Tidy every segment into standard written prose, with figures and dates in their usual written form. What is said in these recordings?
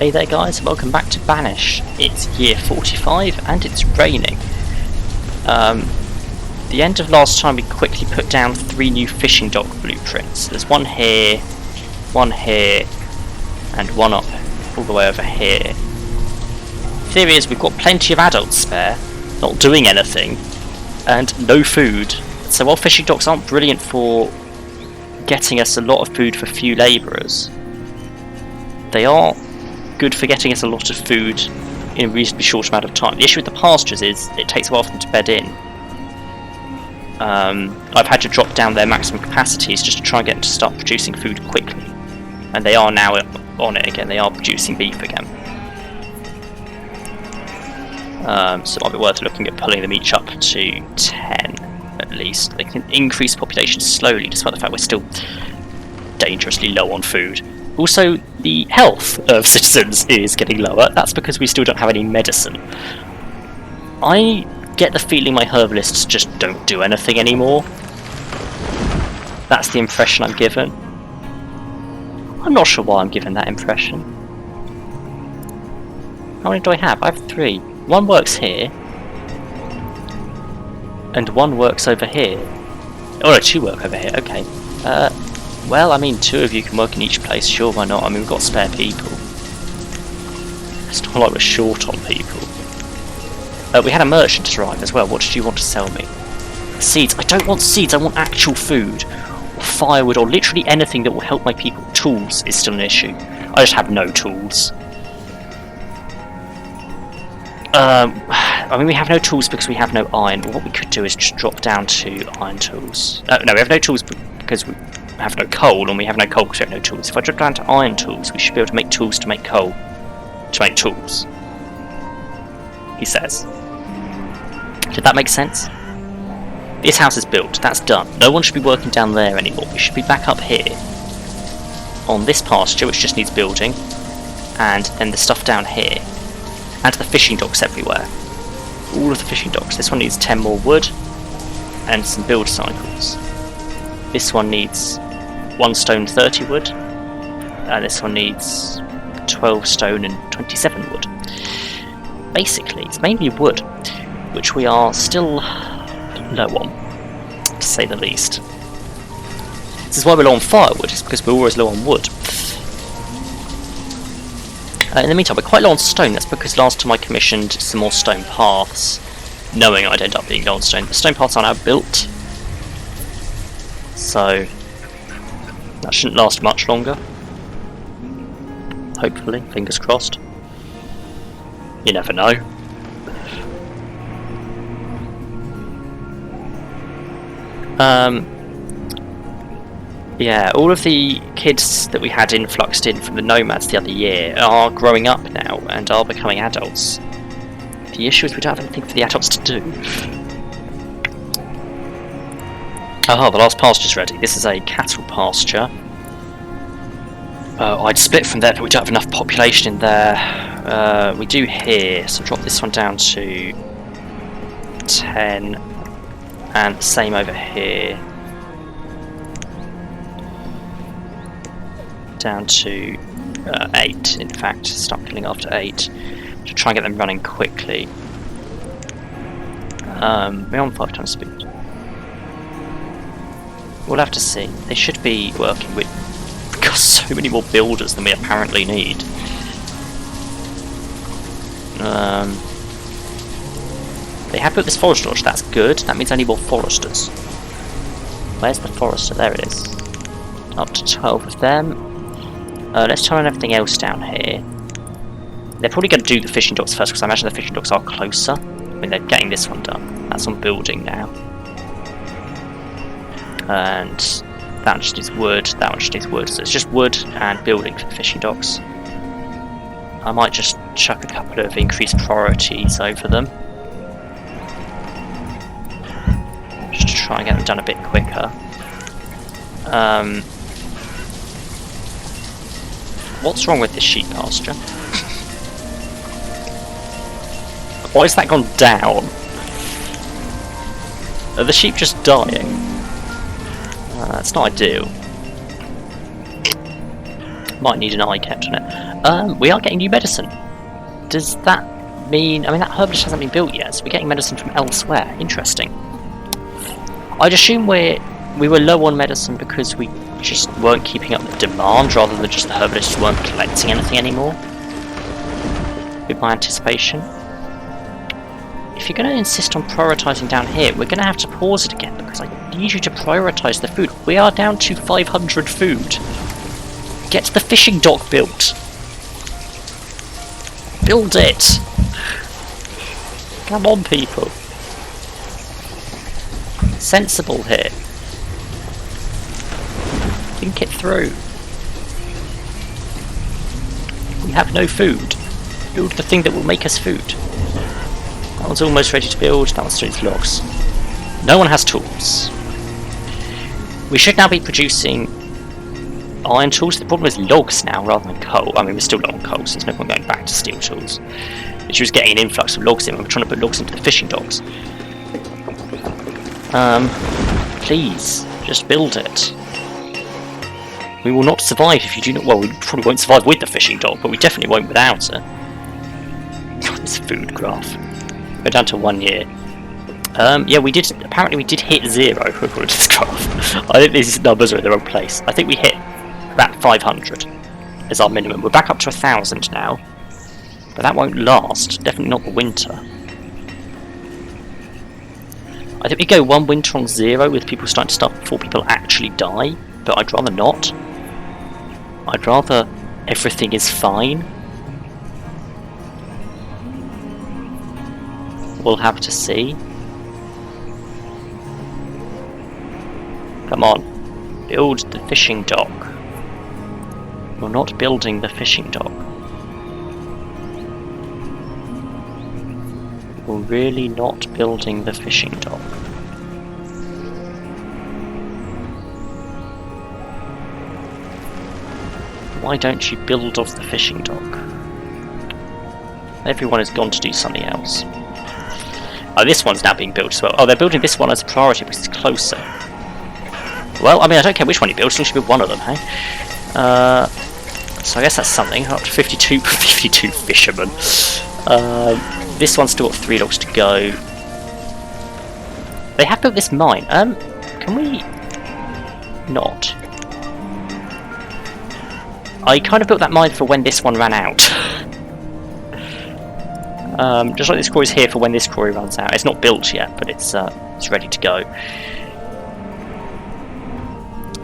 Hey there guys, welcome back to Banished. It's year 45 and it's raining. The end of last time we quickly put down 3 new fishing dock blueprints. There's one here, and one up all the way over here. Theory is we've got plenty of adults spare, not doing anything, and no food. So while fishing docks aren't brilliant for getting us a lot of food for few labourers, they are good for getting us a lot of food in a reasonably short amount of time. The issue with the pastures is it takes a while for them to bed in. I've had to drop down their maximum capacities just to try and get them to start producing food quickly, and they are now on it again. They are producing beef again. So it might be worth looking at pulling them each up to 10 at least. They can increase population slowly despite the fact we're still dangerously low on food. Also, the health of citizens is getting lower. That's because we still don't have any medicine. I get the feeling my herbalists just don't do anything anymore. That's the impression I'm given. I'm not sure why I'm given that impression. How many do I have? I have 3. One works here, and one works over here. Oh no, 2 work over here, okay. Well, I mean, 2 of you can work in each place, sure, why not? I mean, we've got spare people. It's not like we're short on people. We had a merchant arrive as well. What did you want to sell me? Seeds. I don't want seeds, I want actual food. Or firewood, or literally anything that will help my people. Tools is still an issue. I just have no tools. I mean, we have no tools because we have no iron. What we could do is just drop down to iron tools. No, we have no tools because we have no coal, and we have no coal because we have no tools. If I drop down to iron tools, we should be able to make tools to make coal. To make tools. He says. Did that make sense? This house is built. That's done. No one should be working down there anymore. We should be back up here. On this pasture, which just needs building. And then the stuff down here. And the fishing docks everywhere. All of the fishing docks. This one needs 10 more wood and some build cycles. This one needs 1 stone 30 wood, and this one needs 12 stone and 27 wood. Basically, it's mainly wood, which we are still low on, to say the least. This is why we're low on firewood, it's because we're always low on wood. In the meantime, we're quite low on stone. That's because last time I commissioned some more stone paths, knowing I'd end up being low on stone. The stone paths are now built, so that shouldn't last much longer. Hopefully, fingers crossed. You never know. Yeah, all of the kids that we had influxed in from the nomads the other year are growing up now and are becoming adults. The issue is we don't have anything for the adults to do. Oh, the last pasture's ready. This is a cattle pasture. I'd split from there, but we don't have enough population in there. We do here, so drop this one down to 10, and the same over here. Down to 8, in fact, start killing after 8 to try and get them running quickly. We're on 5 times speed. We'll have to see. They should be working with so many more builders than we apparently need. They have built this forest lodge, that's good. That means I need more foresters. Where's the forester? There it is. Up to 12 of them. Let's turn on everything else down here. They're probably going to do the fishing docks first because I imagine the fishing docks are closer. I mean, they're getting this one done. That's on building now. And that just needs wood, that one just needs wood. So it's just wood and building for the fishing docks. I might just chuck a couple of increased priorities over them. Just to try and get them done a bit quicker. What's wrong with this sheep pasture? Why has that gone down? Are the sheep just dying? That's not ideal. Might need an eye kept on it. We are getting new medicine. Does that mean... I mean, that herbalist hasn't been built yet, so we're getting medicine from elsewhere. Interesting. I'd assume we were low on medicine because we just weren't keeping up with demand, rather than just the herbalists weren't collecting anything anymore. With my anticipation. If you're going to insist on prioritising down here, we're going to have to pause it again, because I need you to prioritise the food. We are down to 500 food. Get the fishing dock built. Build it. Come on, people. Sensible here. Think it through. We have no food. Build the thing that will make us food. That one's almost ready to build. That one's doing logs. No one has tools. We should now be producing iron tools. The problem is logs now rather than coal. I mean, we're still low on coal, so there's no point going back to steel tools. But she was getting an influx of logs in when we're trying to put logs into the fishing docks. Please, just build it. We will not survive if you do not... Well, we probably won't survive with the fishing dock, but we definitely won't without it. God, this food graph. We're down to 1 year. Yeah, we did... Apparently we did hit 0 according to this graph. I think these numbers are in the wrong place. I think we hit about 500 as our minimum. We're back up to 1,000 now. But that won't last. Definitely not the winter. I think we go 1 winter on 0 with people starting to start before people actually die. But I'd rather not. I'd rather everything is fine. We'll have to see. Come on. Build the fishing dock. You're not building the fishing dock. You're really not building the fishing dock. Why don't you build off the fishing dock? Everyone has gone to do something else. Oh, this one's now being built as well. Oh, they're building this one as a priority because it's closer. Well, I mean, I don't care which one you build, as long as you build one of them, hey? So I guess that's something. Up to 52 fishermen. This one's still got 3 logs to go. They have built this mine. Can we... not? I kind of built that mine for when this one ran out. Just like this quarry's here for when this quarry runs out. It's not built yet, but it's ready to go.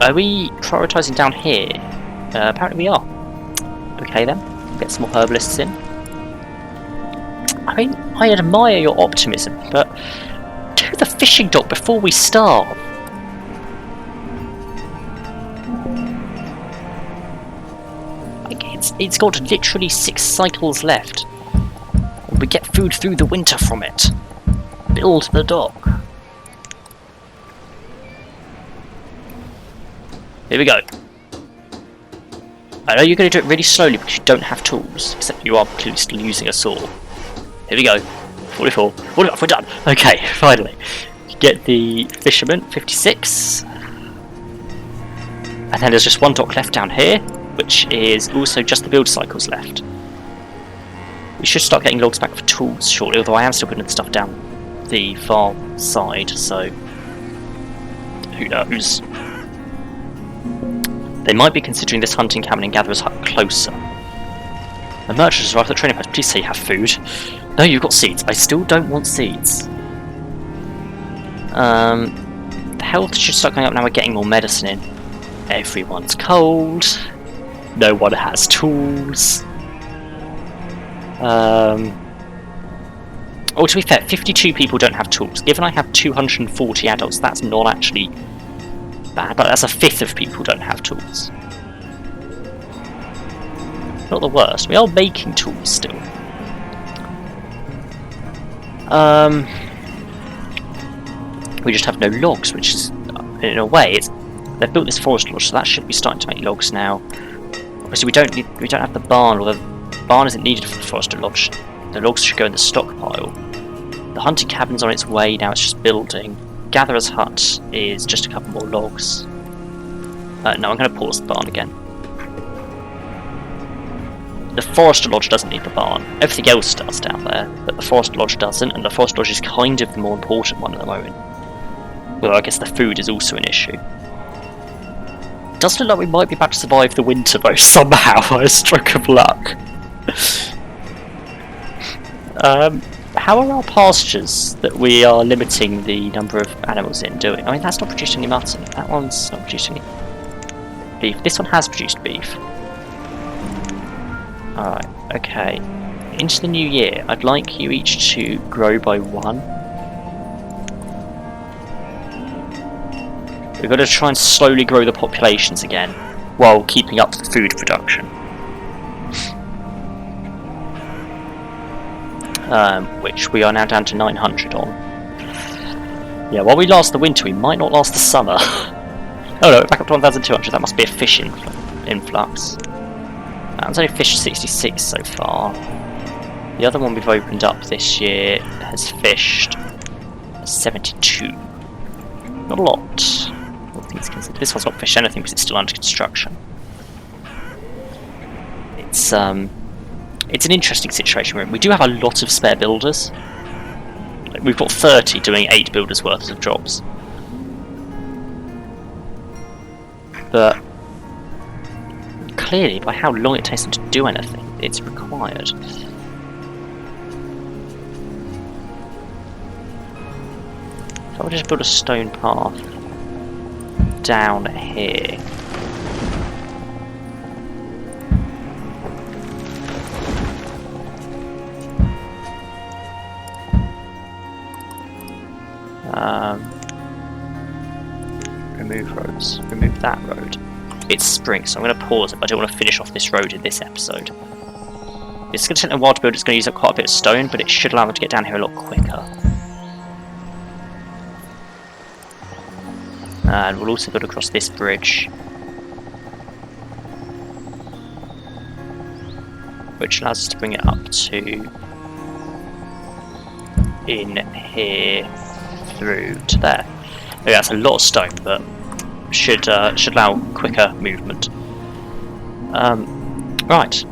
Are we prioritising down here? Apparently we are. Okay then, get some more herbalists in. I mean, I admire your optimism, but do the fishing dock before we starve. It's got literally 6 cycles left. We get food through the winter from it. Build the dock. Here we go. I know you're going to do it really slowly because you don't have tools, except you are clearly still using a saw. Here we go. 44. 45, we're done. Okay, finally. Get the fisherman, 56. And then there's just 1 dock left down here, which is also just the build cycles left. We should start getting logs back for tools shortly, although I am still putting the stuff down the far side, so who knows. They might be considering this hunting cabin and gatherer's hut closer. The merchant has arrived at the training post. Please say you have food. No, you've got seeds. I still don't want seeds. The health should start going up now. We're getting more medicine in. Everyone's cold. No one has tools. Oh, to be fair, 52 people don't have tools. Given I have 240 adults, that's not actually bad, but that's a fifth of people don't have tools. Not the worst. We are making tools still. We just have no logs, which is, in a way, they've built this forest lodge, so that should be starting to make logs now. Obviously, we don't have the barn, or the barn isn't needed for the forest lodge. The logs should go in the stockpile. The hunting cabin's on its way now; it's just building. Gatherer's hut is just a couple more logs. No, I'm going to pause the barn again. the Forest Lodge doesn't need the barn. Everything else does down there, but the Forest Lodge doesn't, and the Forest Lodge is kind of the more important one at the moment. Well, I guess the food is also an issue. It does look like we might be about to survive the winter though, somehow, by a stroke of luck. How are our pastures that we are limiting the number of animals in doing? I mean, that's not producing any mutton. That one's not producing any beef. This one has produced beef. Alright, okay. Into the new year, I'd like you each to grow by 1. We've got to try and slowly grow the populations again, while keeping up the food production. Which we are now down to 900 on. Yeah, while we last the winter, we might not last the summer. Oh no, back up to 1,200, that must be a fish influx. It's only fished 66 so far. The other one we've opened up this year has fished 72. Not a lot. All things considered. This one's not fished anything because it's still under construction. It's an interesting situation. We do have a lot of spare builders. We've got 30 doing 8 builders worth of jobs. But clearly, by how long it takes them to do anything, it's required. So I'll just build a stone path down here. Remove roads. Remove that road. It's spring, so I'm going to pause it, but I don't want to finish off this road in this episode. It's going to take a while to build, it's going to use up quite a bit of stone, but it should allow me to get down here a lot quicker. And we'll also build across this bridge, which allows us to bring it up to in here through to there. Okay, that's a lot of stone, but should allow quicker movement. Right.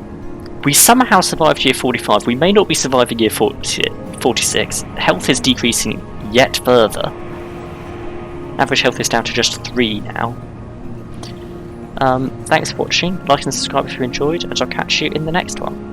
We somehow survived year 45. We may not be surviving year 46. Health is decreasing yet further. Average health is down to just 3 now. Thanks for watching. Like and subscribe if you enjoyed, and I'll catch you in the next one.